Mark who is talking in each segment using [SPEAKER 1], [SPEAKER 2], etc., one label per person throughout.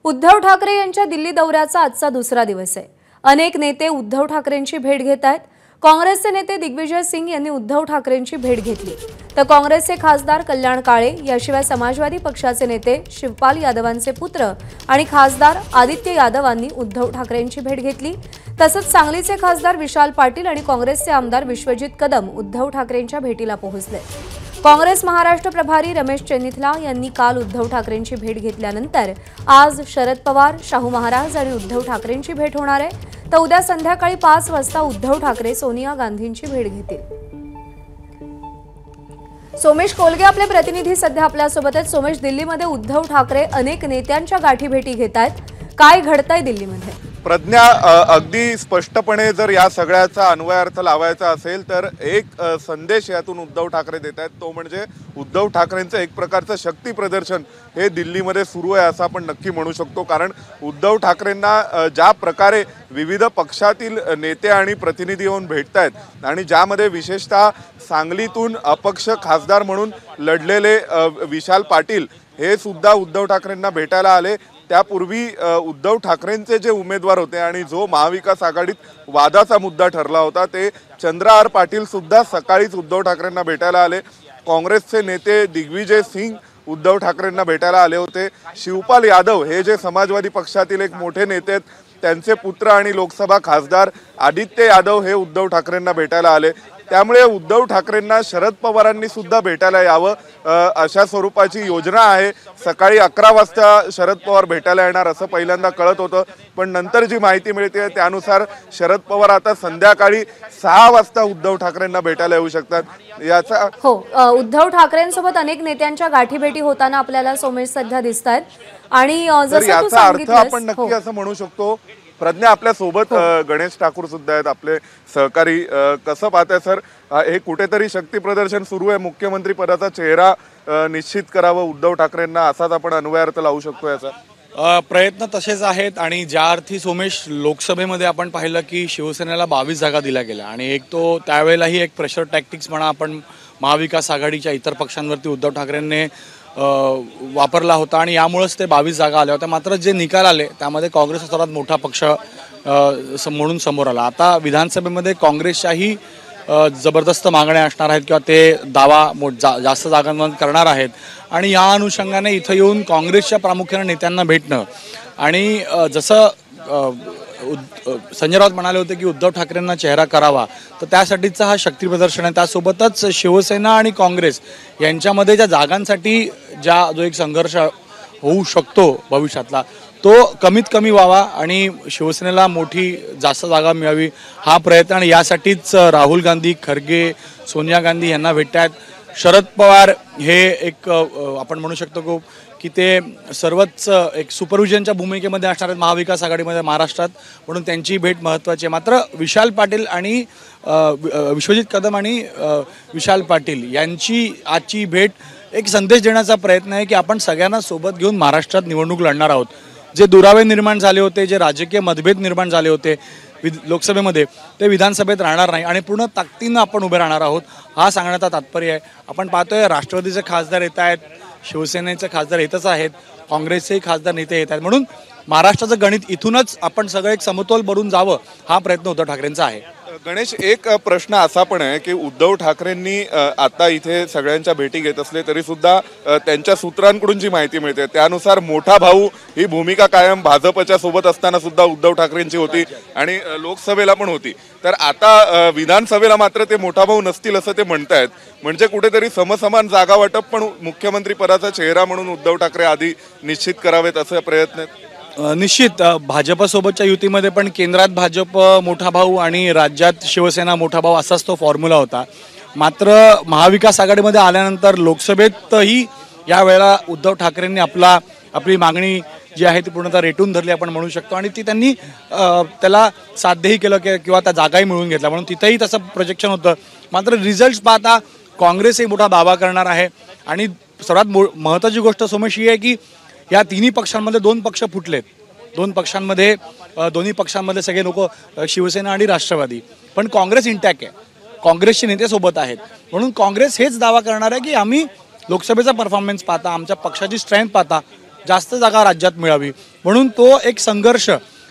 [SPEAKER 1] उद्धव ठाकरे यांच्या दिल्ली दौऱ्याचा आजचा दुसरा दिवस आहे। अनेक नेते उद्धव ठाकरेंची भेट घेत आहेत। काँग्रेसचे नेते दिग्विजय सिंग यांनी उद्धव ठाकरेंची भेट घेतली, तर काँग्रेसचे खासदार कल्याण काळे याशिवाय समाजवादी पक्षाचे नेते शिवपाल यादवांचे पुत्र आणि खासदार आदित्य यादवांनी उद्धव ठाकरेंची भेट घेतली। तसंच सांगलीचे खासदार विशाल पाटील आणि काँग्रेसचे आमदार विश्वजित कदम उद्धव ठाकरेंच्या भेटीला पोहोचले। काँग्रेस महाराष्ट्र प्रभारी रमेश चेन्निथला यांनी काल उद्धव ठाकरेंची भेट घेतल्यानंतर आज शरद पवार, शाहू महाराज आणि उद्धव ठाकरेंची भेट होणार आहे। तर उद्या संध्याकाळी 5 वाजता उद्धव ठाकरे सोनिया गांधींची भेट घेतील। सोमेश कोलगे आपले प्रतिनिधी सध्या आपल्यासोबत आहेत। सोमेश, दिल्लीमध्ये उद्धव ठाकरे अनेक नेत्यांच्या गाठीभेटी घेत आहेत, काय घडतंय दिल्लीमध्ये?
[SPEAKER 2] प्रज्ञा, अगदी स्पष्टपणे जर या सगळ्याचा अन्वयार्थ लावायचा असेल तर एक संदेश यातून उद्धव ठाकरे देत आहेत, तो म्हणजे उद्धव ठाकरेंचं एक प्रकारचं शक्ती प्रदर्शन हे दिल्लीमध्ये सुरू आहे असं आपण नक्की म्हणू शकतो। कारण उद्धव ठाकरेंना ज्या प्रकारे विविध पक्षातील नेते आणि प्रतिनिधी येऊन भेटत आहेत आणि ज्यामध्ये विशेषतः सांगलीतून अपक्ष खासदार म्हणून लढलेले विशाल पाटील हे सुद्धा उद्धव ठाकरेंना भेटायला आले। त्यापूर्वी उद्धव ठाकरेंचे जे उमेदवार होते आणि जो महाविकास आघाडीत वादाचा मुद्दा ठरला होता ते चंद्रहार पाटील सुद्धा सकाळीच उद्धव ठाकरेंना भेटायला आले। काँग्रेसचे नेते दिग्विजय सिंग उद्धव ठाकरेंना भेटायला आले होते। शिवपाल यादव हे जे समाजवादी पक्षातील एक मोठे नेते आहेत त्यांचे पुत्र आणि लोकसभा खासदार आदित्य यादव हे उद्धव ठाकरेंना भेटायला आले। त्यामुळे उद्धव ठाकरेंना शरद पवारांनी सुद्धा भेटायला यावं अशा स्वरूपाची योजना आहे। सकाळी 11 वाजता शरद पवार भेटायला येणार असं पहिल्यांदा कळत होतं, पण नंतर जी माहिती मिळते त्यानुसार शरद पवार आता संध्याकाळी 6 वाजता उद्धव ठाकरेंना भेटायला येऊ शकतात। याचा
[SPEAKER 1] उद्धव ठाकरेंसोबत अनेक नेत्यांच्या गाठीभेटी होताना आपल्याला सोमेश सध्या दिसतायत आणि
[SPEAKER 2] याचा अर्थ आपण नक्की असं म्हणू शकतो। प्रज्ञा, आपल्या सोबत गणेश ठाकूर सुद्धा आहेत, आपले सहकारी। कसं पाहताय सर, हे कुठेतरी शक्ती प्रदर्शन सुरू आहे, मुख्यमंत्री पदाचा चेहरा निश्चित करावं उद्धव ठाकरेंना असाच आपण अन्वयार्थ लावू शकतो याचा?
[SPEAKER 3] प्रयत्न तसेच आहेत आणि ज्या अर्थी सोमेश लोकसभेमध्ये आपण पाहिलं की शिवसेनेला 22 जागा दिल्या गेल्या आणि एक तो त्यावेळेलाही एक प्रेशर टॅक्टिक्स म्हणा आपण महाविकास आघाडीच्या इतर पक्षांवरती उद्धव ठाकरेंनी वापरला होता आणि यामुळेच ते 22 जागा आल्या होत्या। मात्र जे निकाल आले त्यामध्ये काँग्रेस सर्वात मोठा पक्ष म्हणून समोर आला। आता विधानसभेमध्ये काँग्रेसच्याही जबरदस्त मागण्या असणार आहेत किंवा ते दावा जास्त जागांवर करणार आहेत आणि या अनुषंगाने इथं येऊन काँग्रेसच्या प्रामुख्याने नेत्यांना भेटणं आणि जसं संजय राऊत म्हणाले होते की उद्धव ठाकरेंना चेहरा करावा, तर त्यासाठीचा हा शक्ती प्रदर्शन आहे। त्यासोबतच शिवसेना आणि काँग्रेस यांच्यामध्ये ज्या जागांसाठी जो एक संघर्ष होऊ शकतो भविष्यातला, तो कमीत कमी व्हावा आणि शिवसेनेला जास्त जागा मिळावी हा प्रयत्न आणि यासाठीच राहुल गांधी, खरगे, सोनिया गांधी यांना भेटतात। शरद पवार हे एक आपण म्हणू शकतो की ते सर्वच एक सुपरविजनच्या भूमिकेमध्ये असणार आहेत महाविकास आघाडीमध्ये महाराष्ट्रात, म्हणून त्यांची भेट महत्त्वाची आहे। मात्र विशाल पाटील आणि विश्वजित कदम आणि विशाल पाटील यांची आजची भेट एक संदेश देण्याचा प्रयत्न आहे की आपण सगळ्यांना सोबत घेऊन महाराष्ट्रात निवडणूक लढणार आहोत। जे दुरावे निर्माण झाले होते, जे राजकीय मतभेद निर्माण झाले होते लोकसभेमध्ये, ते विधानसभेत राहणार नाही आणि पूर्ण ताकदीनं आपण उभे राहणार आहोत हा सांगण्याचा तात्पर्य आहे। आपण पाहतोय राष्ट्रवादीचे खासदार येत आहेत, शिवसेनेचे खासदार येतच आहेत, काँग्रेसचेही खासदार नेते येत आहेत, म्हणून महाराष्ट्राचं गणित इथूनच आपण सगळं एक समतोल बनून जावं हा प्रयत्न उद्धव ठाकरेंचा आहे।
[SPEAKER 2] गणेश, एक प्रश्न असा पण आहे की उद्धव ठाकरेंनी आता इथे सगळ्यांच्या भेटी घेत असले तरी सुद्धा त्यांच्या सूत्रांकडून जी माहिती मिळते त्यानुसार मोठा भाऊ ही भूमिका कायम भाजपच्या सोबत असताना सुद्धा उद्धव ठाकरेंची होती आणि लोकसभेला पण होती, तर आता विधानसभेला मात्र ते मोठा भाऊ नसतील असं ते म्हणतायत। म्हणजे कुठेतरी समसमान जागा वाटप पण मुख्यमंत्री पदाचा चेहरा म्हणून उद्धव ठाकरे आधी निश्चित करावेत असे प्रयत्न आहेत।
[SPEAKER 3] निश्चित भाजपसोबतच्या युतीमध्ये पण केंद्रात भाजप मोठा भाऊ आणि राज्यात शिवसेना मोठा भाऊ असाच तो फॉर्म्युला होता। मात्र महाविकास आघाडीमध्ये आल्यानंतर लोकसभेतही यावेळेला उद्धव ठाकरेंनी आपली मागणी जी आहे ती पूर्णतः रेटून धरली आपण म्हणू शकतो आणि ती त्यांनी त्याला साध्यही केलं किंवा त्या जागाही मिळवून घेतल्या, म्हणून तिथेही तसं प्रोजेक्शन होतं। मात्र रिझल्ट पाहता काँग्रेसही मोठा दावा करणार आहे आणि सर्वात महत्त्वाची गोष्ट सोमेश ही आहे की या तिन्ही पक्षांमध्ये 2 पक्ष फुटलेत। 2 पक्षांमध्ये दोन्ही पक्षांमध्ये सगळे लोक शिवसेना आणि राष्ट्रवादी, पण काँग्रेस इंटॅक्ट आहे, काँग्रेसचे नेते सोबत आहेत, म्हणून काँग्रेस हेच दावा करणार आहे की आम्ही लोकसभेचा परफॉर्मन्स पाहता, आमच्या पक्षाची स्ट्रेंथ पाहता, जास्त जागा राज्यात मिळावी, म्हणून तो एक संघर्ष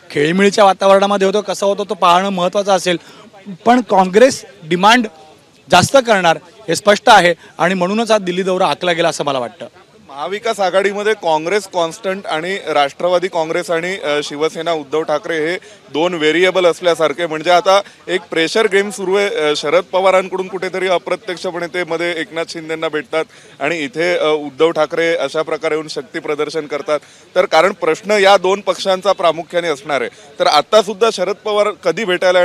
[SPEAKER 3] खेळीमेळीच्या वातावरणामध्ये होतो, कसा होतो तो पाहणं महत्त्वाचं असेल. पण काँग्रेस डिमांड जास्त करणार हे स्पष्ट आहे आणि म्हणूनच हा दिल्ली दौरा आखला गेला असं मला वाटतं.
[SPEAKER 2] महाविकास आघाडीमध्ये काँग्रेस कॉन्स्टंट आणि राष्ट्रवादी काँग्रेस आणि शिवसेना उद्धव ठाकरे हे दोन व्हेरिएबल असल्यासारखे, म्हणजे आता एक प्रेशर गेम सुरू आहे. शरद पवारांकडून कुठेतरी अप्रत्यक्षपणे ते मध्ये एकनाथ शिंदेंना भेटतात आणि इथे उद्धव ठाकरे अशा प्रकारे येऊन शक्ती प्रदर्शन करतात. तर कारण प्रश्न या दोन पक्षांचा प्रामुख्याने असणार आहे. तर आता सुद्धा शरद पवार कधी भेटायला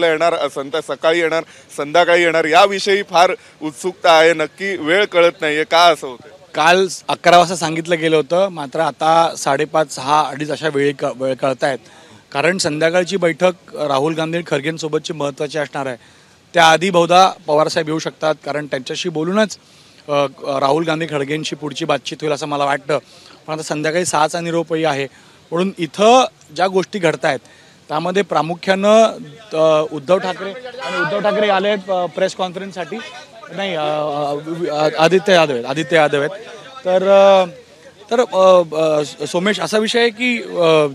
[SPEAKER 2] येणार, सकाळी येणार, संध्याकाळी येणार, याविषयी फार उत्सुकता आहे. नक्की वेळ कळत नाहीये, का असं होतं?
[SPEAKER 3] काल 11 वाजता सांगितलं गेलं होतं, मात्र आता 5:30, 6, 2:30 अशा वेळ कळत आहेत. कारण संध्याकाळची बैठक राहुल गांधी खरगेंसोबतची महत्त्वाची असणार आहे. त्याआधी बहुधा पवारसाहेब येऊ शकतात, कारण त्यांच्याशी बोलूनच राहुल गांधी खरगेंशी पुढची बातचीत होईल असं मला वाटतं. पण आता संध्याकाळी 6चा निरोपही आहे. म्हणून इथं ज्या गोष्टी घडत आहेत त्यामध्ये प्रामुख्यानं उद्धव ठाकरे आले आहेत प्रेस कॉन्फरन्ससाठी. नाही, आदित्य यादव आहेत. तर सोमेश, असा विषय आहे की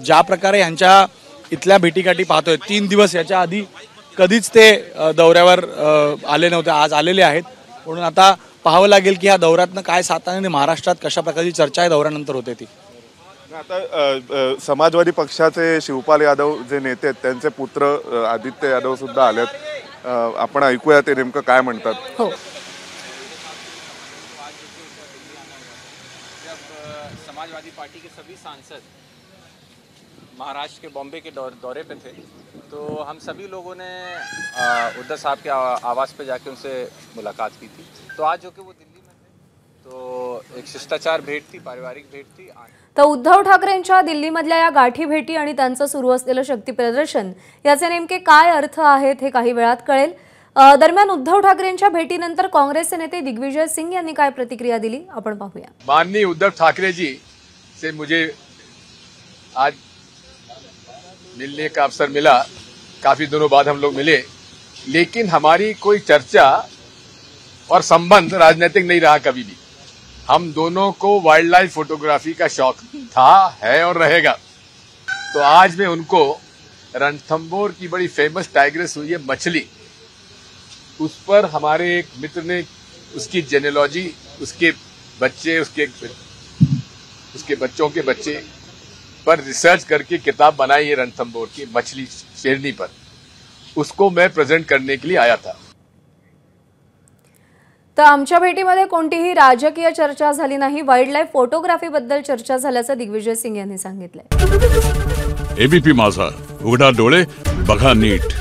[SPEAKER 3] ज्या प्रकारे यांच्या इथल्या भेटीगाठी पाहतोय, 3 दिवस याच्या आधी कधीच ते दौऱ्यावर आले नव्हते, आज आलेले आहेत. म्हणून आता पाहावं लागेल की ह्या दौऱ्यातनं काय साताऱ्याने महाराष्ट्रात कशा प्रकारची चर्चा आहे दौऱ्यानंतर होते ती.
[SPEAKER 2] आता समाजवादी पक्षाचे शिवपाल यादव जे नेते आहेत त्यांचे पुत्र आदित्य यादव सुद्धा आलेत. आपण ऐकूया ते नेमकं काय म्हणतात.
[SPEAKER 1] हो.
[SPEAKER 4] समाजवादी पार्टी के सभी सांसद महाराष्ट्र के बॉम्बे के दौरे पे थे, तो हम सभी लोगों ने उद्धव साहब के आवास पे जाके उनसे मुलाकात की थी. तो आज जो कि वो दिल्ली में थे, तो एक शिष्टाचार भेट थी, पारिवारिक भेट थी.
[SPEAKER 1] तर उद्धव ठाकरेंच्या दिल्लीमधल्या या गाठी भेटी आणि त्यांचं सुरू असलेलं शक्ती प्रदर्शन याचे नेमके काय अर्थ आहेत हे काही वेळात कळेल. दरम्यान उद्धव ठाकरेंच्या भेटीनंतर काँग्रेसचे नेते दिग्विजय सिंग यांनी काय प्रतिक्रिया दिली आपण पाहूया.
[SPEAKER 5] माननीय उद्धव ठाकरे जी से मुझे आज मिलने का अवसर मिला. काफी दिनों बाद हम लोग मिले, लेकिन हमारी कोई चर्चा और संबंध राजनीतिक नहीं रहा कभी भी. हम दोनों को वाइल्ड लाइफ फोटोग्राफी का शौक था, है और रहेगा. तो आज मैं उनको रणथंभौर की बड़ी फेमस टाइग्रेस हुई है मछली, उस पर हमारे एक मित्र ने उसकी जेनेलॉजी, उसके बच्चे, उसके बच्चों के बच्चे पर रिसर्च करके किताब बनाई है रणथंभौर की मछली शेरनी पर. उसको मैं प्रेजेंट करने के लिए आया था.
[SPEAKER 1] तर आमच्या भेटीमध्ये कोणतीही राजकीय चर्चा झाली नाही, वाईल्ड लाईफ फोटोग्राफी बद्दल चर्चा झाल्याचं दिग्विजय सिंग यांनी सांगितलंय.
[SPEAKER 6] एबीपी माझा, उघडा डोळे बघा नीट.